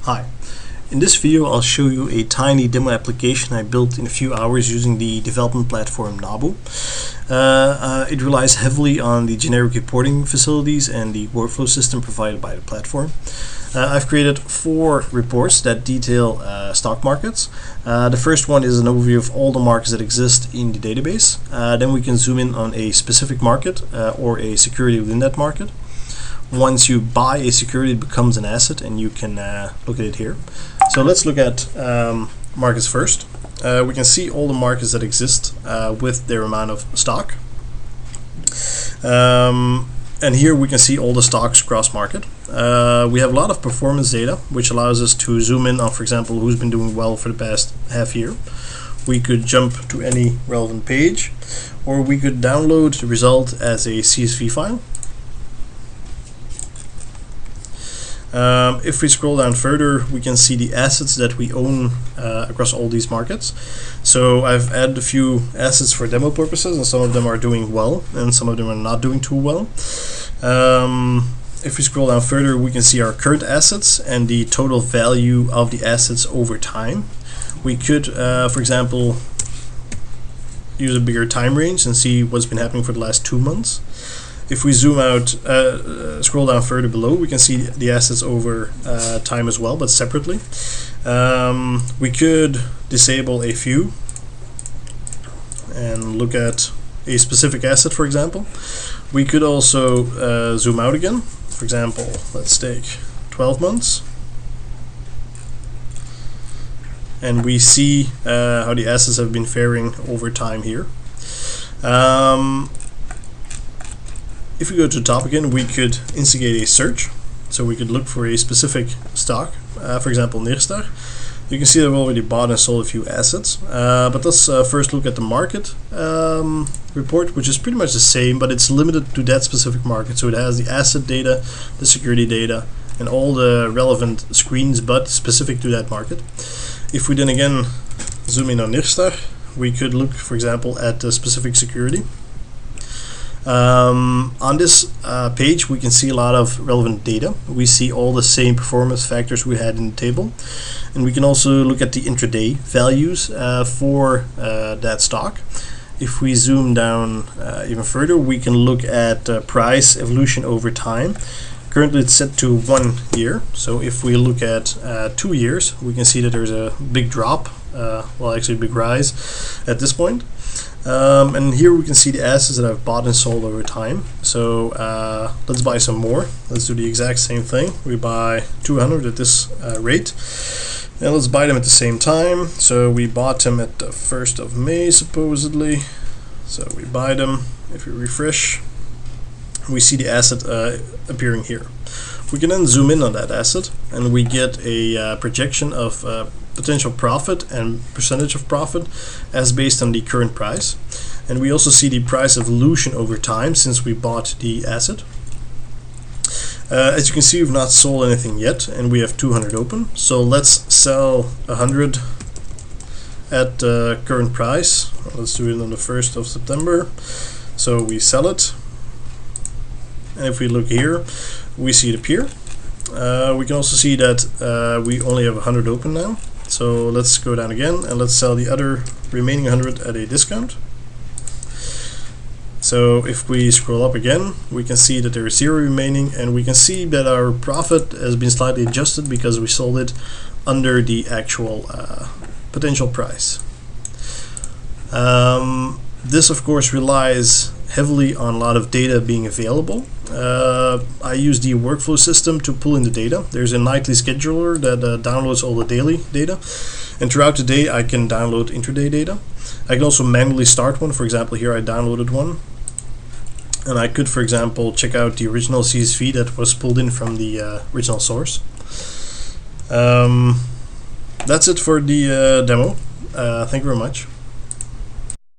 Hi. In this video I'll show you a tiny demo application I built in a few hours using the development platform Nabu. It relies heavily on the generic reporting facilities and the workflow system provided by the platform. I've created 4 reports that detail stock markets. The first one is an overview of all the markets that exist in the database. Then we can zoom in on a specific market or a security within that market. Once you buy a security, it becomes an asset, and you can look at it here. So let's look at markets first. We can see all the markets that exist with their amount of stock. And here we can see all the stocks cross market. We have a lot of performance data, which allows us to zoom in on, for example, who's been doing well for the past half year. We could jump to any relevant page, or we could download the result as a CSV file. If we scroll down further, we can see the assets that we own across all these markets. So I've added a few assets for demo purposes, and some of them are doing well and some of them are not doing too well. If we scroll down further, we can see our current assets and the total value of the assets over time. We could, for example, use a bigger time range and see what's been happening for the last 2 months. If we zoom out, scroll down further below, we can see the assets over time as well, but separately. We could disable a few and look at a specific asset, for example. We could also zoom out again. For example, let's take 12 months. And we see how the assets have been faring over time here. If we go to the top again, we could instigate a search. So we could look for a specific stock, for example, Neerstar. You can see that I've already bought and sold a few assets. But let's first look at the market report, which is pretty much the same, but it's limited to that specific market. So it has the asset data, the security data, and all the relevant screens, but specific to that market. If we then again zoom in on Neerstar, we could look, for example, at the specific security. On this page, we can see a lot of relevant data. We see all the same performance factors we had in the table, and we can also look at the intraday values for that stock. If we zoom down even further, we can look at price evolution over time. Currently it's set to 1 year, so if we look at 2 years, we can see that there's a big drop, well, actually a big rise at this point. And here we can see the assets that I've bought and sold over time. So let's buy some more. Let's do the exact same thing. We buy 200 at this rate, and let's buy them at the same time. So we bought them at the 1st of May supposedly. So we buy them. If we refresh, we see the asset appearing here. We can then zoom in on that asset, and we get a projection of potential profit and percentage of profit as based on the current price. And we also see the price evolution over time since we bought the asset. As you can see, we've not sold anything yet, and we have 200 open. So let's sell 100 at the current price. Let's do it on the 1st of September. So we sell it. And if we look here, we see it appear. We can also see that we only have 100 open now. So let's go down again and let's sell the other remaining 100 at a discount. So if we scroll up again, we can see that there is 0 remaining, and we can see that our profit has been slightly adjusted because we sold it under the actual potential price. This of course relies heavily on a lot of data being available. I use the workflow system to pull in the data. There's a nightly scheduler that downloads all the daily data, and throughout the day I can download intraday data. I can also manually start one. For example, here I downloaded one, and I could, for example, check out the original CSV that was pulled in from the original source. That's it for the demo. Thank you very much.